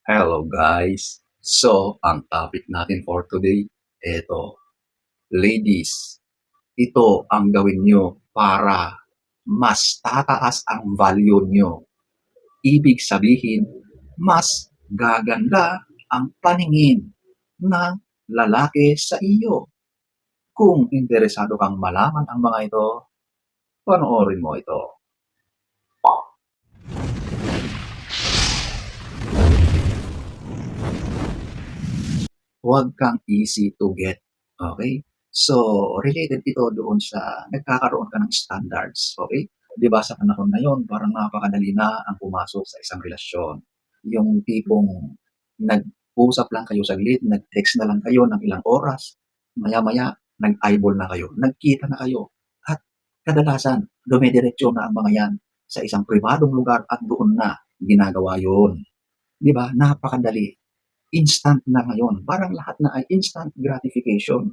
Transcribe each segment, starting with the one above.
Hello guys! So, ang topic natin for today, eto, ladies, ito ang gawin nyo para mas tataas ang value nyo. Ibig sabihin, mas gaganda ang paningin ng lalaki sa iyo. Kung interesado kang malaman ang mga ito, panoorin mo ito. Huwag kang easy to get. Okay? So, related ito doon sa nagkakaroon ka ng standards. Okay? Di ba sa panahon na yon, parang napakadali na ang pumasok sa isang relasyon. Yung tipong nag-usap lang kayo saglit, nag-text na lang kayo ng ilang oras, maya-maya, nag-eyeball na kayo, nagkita na kayo. At kadalasan, dumidiretso na ang mga yan sa isang pribadong lugar at doon na ginagawa yun. Di ba? Napakadali. Instant na ngayon. Parang lahat na ay instant gratification.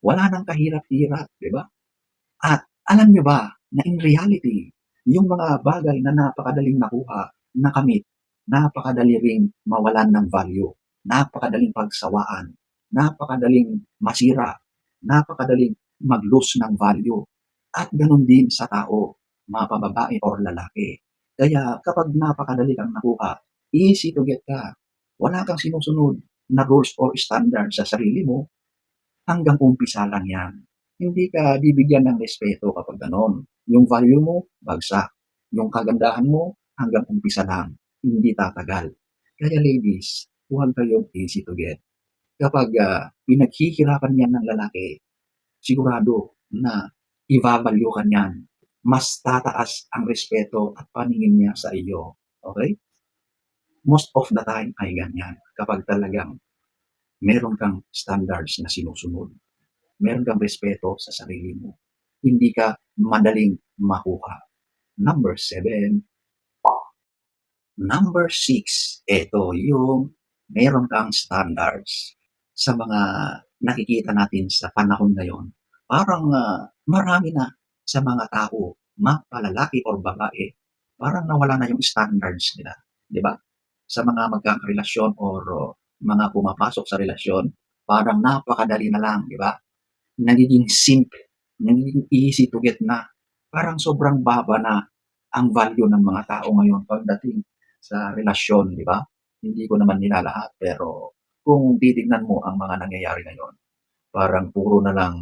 Wala nang kahirap-hirap, di ba? At alam nyo ba na in reality, yung mga bagay na napakadaling nakuha, nakamit, napakadali ring mawalan ng value, napakadaling pagsawaan, napakadaling masira, napakadaling mag-lose ng value. At ganun din sa tao, mapababae or lalaki. Kaya kapag napakadali kang nakuha, easy to get ka. Wala kang sinusunod na rules or standards sa sarili mo, hanggang umpisa lang yan. Hindi ka bibigyan ng respeto kapag ganon. Yung value mo, bagsak. Yung kagandahan mo, hanggang umpisa lang. Hindi tatagal. Kaya ladies, huwag kayong easy to get. Kapag pinaghihirapan yan ng lalaki, sigurado na i-value ka niyan. Mas tataas ang respeto at paningin niya sa iyo. Okay? Most of the time ay ganyan. Kapag talagang meron kang standards na sinusunod, meron kang respeto sa sarili mo, hindi ka madaling makuha. Number 7. Number 6, ito yung meron kang standards. Sa mga nakikita natin sa panahon ngayon, parang marami na sa mga tao, mapalalaki or babae, parang nawala na yung standards nila. Di ba? Sa mga magkakarelasyon or mga pumapasok sa relasyon, parang napakadali na lang, di ba? Nagiging simple, nagiging easy to get na. Parang sobrang baba na ang value ng mga tao ngayon pagdating sa relasyon, di ba? Hindi ko naman nilalahat, pero kung titignan mo ang mga nangyayari ngayon, parang puro na lang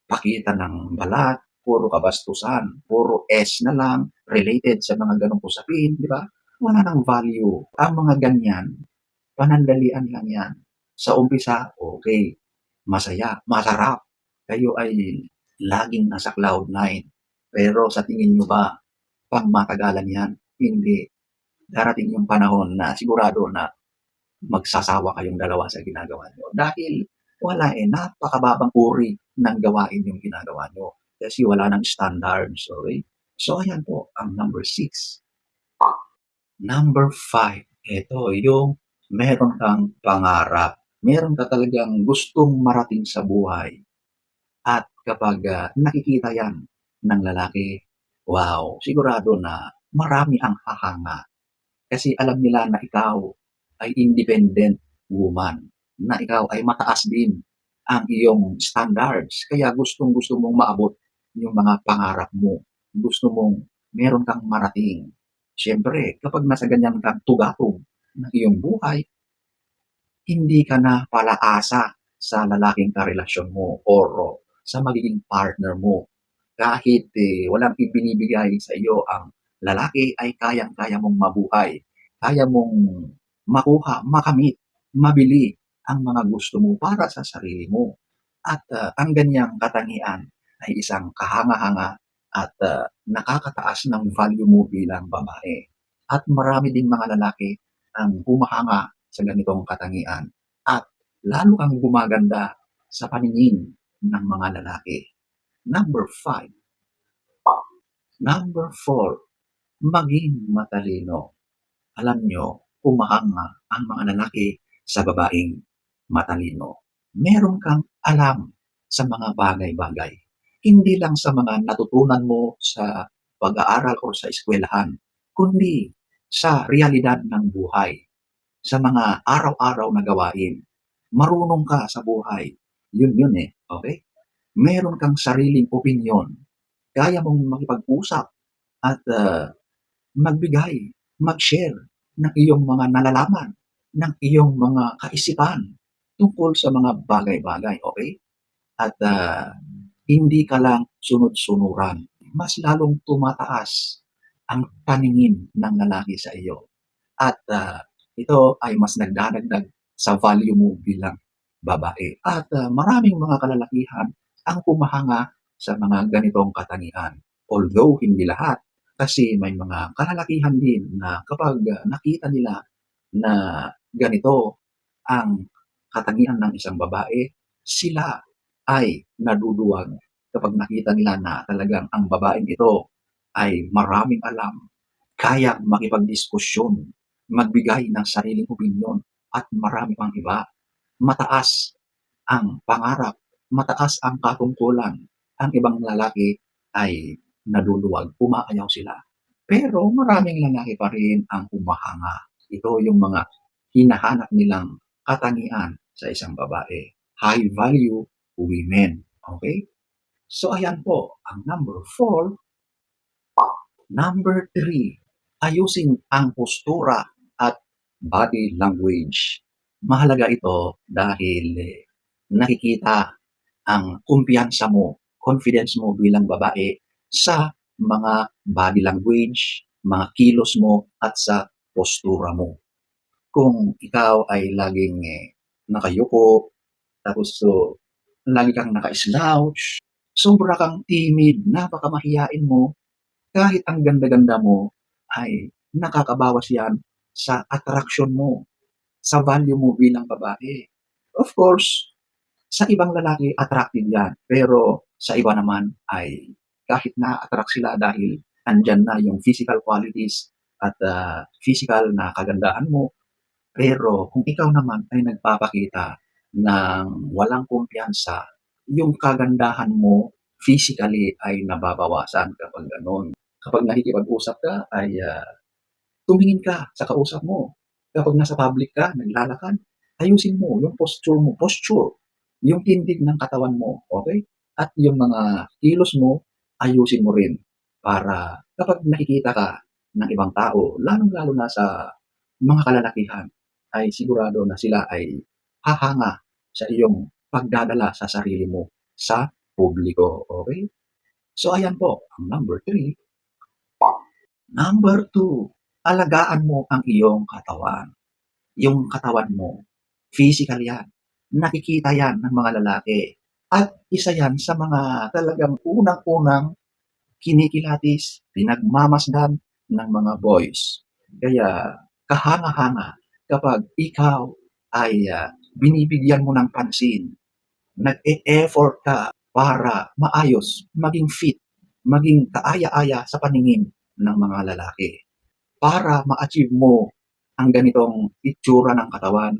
pakita ng balat, puro kabastusan, puro S na lang, related sa mga ganong usapin, di ba? Wala nang value. Ang mga ganyan, panandalian lang yan. Sa umpisa, okay, masaya, masarap. Kayo ay laging nasa cloud 9. Pero sa tingin nyo ba, pang matagalan yan? Hindi. Darating yung panahon na sigurado na magsasawa kayong dalawa sa ginagawa nyo. Dahil wala napakababang uri ng gawain yung ginagawa nyo. Kasi wala ng standards, okay? So, ayan po, ang number 6. Number 5, ito yung meron kang pangarap. Meron ka talagang gustong marating sa buhay. At kapag nakikita yan ng lalaki, wow, sigurado na marami ang hahanga. Kasi alam nila na ikaw ay independent woman, na ikaw ay mataas din ang iyong standards. Kaya gustong-gusto mong maabot yung mga pangarap mo. Gusto mong meron kang marating. Siyempre, kapag nasa ganyan kang tugatong ng iyong buhay, hindi ka na palaasa sa lalaking karelasyon mo or sa magiging partner mo. Kahit walang ibinibigay sa iyo ang lalaki, ay kayang-kaya mong mabuhay. Kaya mong makuha, makamit, mabili ang mga gusto mo para sa sarili mo. At ang ganyang katangian ay isang kahanga-hanga at nakakataas ng value mo bilang babae. At marami ding mga lalaki ang humahanga sa ganitong katangian. At lalo kang gumaganda sa paningin ng mga lalaki. Number 5. Number 4, maging matalino. Alam nyo, humahanga ang mga lalaki sa babaeng matalino. Meron kang alam sa mga bagay-bagay. Hindi lang sa mga natutunan mo sa pag-aaral o sa eskwelahan, kundi sa realidad ng buhay. sa mga araw-araw na gawain. Marunong ka sa buhay. Yun eh, okay? Meron kang sariling opinyon. Kaya mong makipag-usap at magbigay, mag-share ng iyong mga nalalaman, ng iyong mga kaisipan tungkol sa mga bagay-bagay, okay? At hindi ka lang sunod-sunuran. Mas lalong tumataas ang paningin ng lalaki sa iyo. At ito ay mas nagdadagdag sa value mo bilang babae. At maraming mga kalalakihan ang humahanga sa mga ganitong katangian. Although hindi lahat, kasi may mga kalalakihan din na kapag nakita nila na ganito ang katangian ng isang babae, sila ay naduduwag kapag nakita nila na talagang ang babaeng ito ay maraming alam, kayang makipagdiskusyon, magbigay ng sariling opinyon at marami pang iba. Mataas ang pangarap, mataas ang katungkulan. Ang ibang lalaki ay naduluwag, umaayaw sila. Pero maraming lalaki pa rin ang humahanga. Ito yung mga hinahanap nilang katangian sa isang babae. High value women. Okay? So ayan po, ang number 4. Number 3, ayusin ang postura at body language. Mahalaga ito dahil nakikita ang kumpiyansa mo, confidence mo bilang babae sa mga body language, mga kilos mo at sa postura mo. Kung ikaw ay laging nakayuko, tapos lagi kang naka-slouch, sobra kang timid, napakamahiyain mo, kahit ang ganda-ganda mo ay nakakabawas yan sa attraction mo, sa value mo bilang babae. Of course, sa ibang lalaki attractive yan, pero sa iba naman ay kahit na-attract sila dahil andyan na yung physical qualities at physical na kagandaan mo, pero kung ikaw naman ay nagpapakita ng walang kumpiyansa, yung kagandahan mo physically ay nababawasan kapag gano'n. Kapag nakikipag-usap ka ay tumingin ka sa kausap mo. Kapag nasa public ka, naglalakad, ayusin mo yung posture, yung tindig ng katawan mo, okay? At yung mga kilos mo, ayusin mo rin para kapag nakikita ka ng ibang tao, lalong-lalo na sa mga kalalakihan, ay sigurado na sila ay hahanga sa iyong pagdadala sa sarili mo sa publiko, okay? So ayan po, ang number 3. Number 2, alagaan mo ang iyong katawan. Yung katawan mo, physical yan. Nakikita yan ng mga lalaki. At isa yan sa mga talagang unang-unang kinikilatis, pinagmamasdan ng mga boys. Kaya kahanga-hanga kapag ikaw ay binibigyan mo ng pansin, nag-e-effort ka para maayos, maging fit, maging kaaya-aya sa paningin ng mga lalaki. Para ma-achieve mo ang ganitong itsura ng katawan,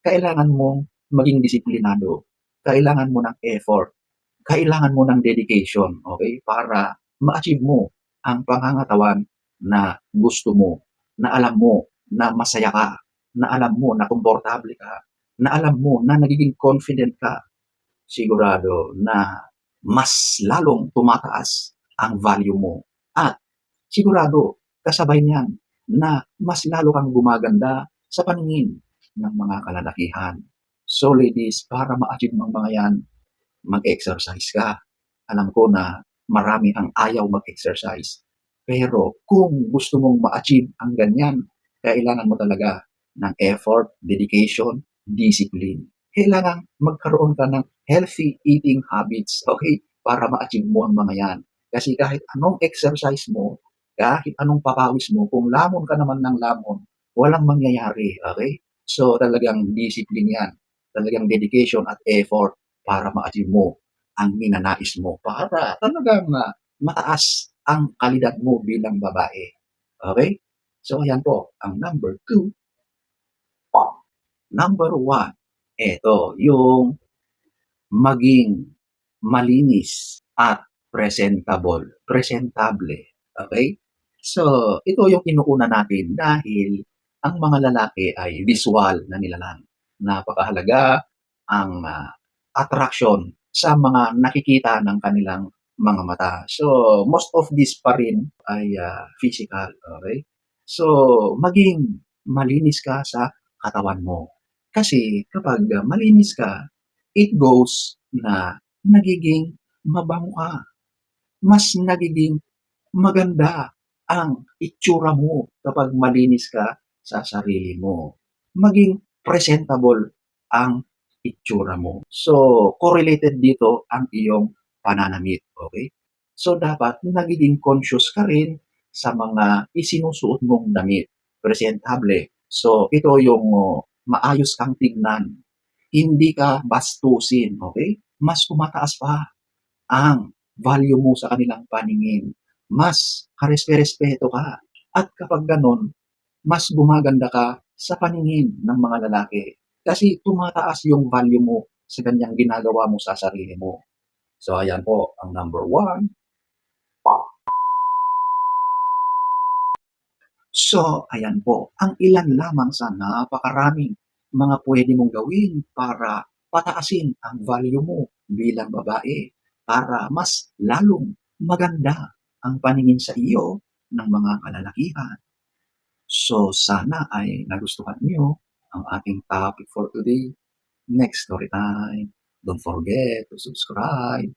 kailangan mong maging disiplinado. Kailangan mo ng effort. Kailangan mo ng dedication, okay? Para ma-achieve mo ang pangangatawan na gusto mo, na alam mo na masaya ka, na alam mo na komportable ka, na alam mo na nagiging confident ka. Sigurado na mas lalong tumataas ang value mo. At sigurado, kasabay niyan na mas lalo kang gumaganda sa paningin ng mga kalalakihan. So ladies, para ma-achieve mo ang mga yan, mag-exercise ka. Alam ko na marami ang ayaw mag-exercise. Pero kung gusto mong ma-achieve ang ganyan, kailangan mo talaga ng effort, dedication, discipline. Kailangan magkaroon ka ng healthy eating habits, okay? Para ma-achieve mo ang mga yan. Kasi kahit anong exercise mo, kahit anong papawis mo, kung lamon ka naman ng lamon, walang mangyayari, okay? So talagang discipline yan, talagang dedication at effort para ma-achieve mo ang ninanais mo, para talagang mataas ang kalidad mo bilang babae. Okay? So ayan po, ang number 2. Number 1, eto yung maging malinis at presentable, okay? So ito yung inuuna natin dahil ang mga lalaki ay visual na nilalang. Napakahalaga ang, attraction sa mga nakikita ng kanilang mga mata. So, most of this pa rin ay, physical, okey? So, maging malinis ka sa katawan mo. Kasi kapag, malinis ka, it goes na nagiging mabango ka, mas nagiging maganda ang itsura mo kapag malinis ka sa sarili mo. Maging presentable ang itsura mo. So, correlated dito ang iyong pananamit, okay? So, dapat nagiging conscious ka rin sa mga isinusuot mong damit, presentable. So, ito yung maayos kang tignan, hindi ka bastusin, okay? Mas tumataas pa ang value mo sa kanilang paningin. Mas karespe-respeto ka. At kapag ganon, mas gumaganda ka sa paningin ng mga lalaki. Kasi tumataas yung value mo sa ganyang ginagawa mo sa sarili mo. So ayan po ang number one. So ayan po, ang ilan lamang sa napakaraming mga pwede mong gawin para pataasin ang value mo bilang babae, para mas lalong maganda ang paningin sa iyo ng mga kalalakihan. So sana ay nagustuhan niyo ang ating topic for today. Next story time. Don't forget to subscribe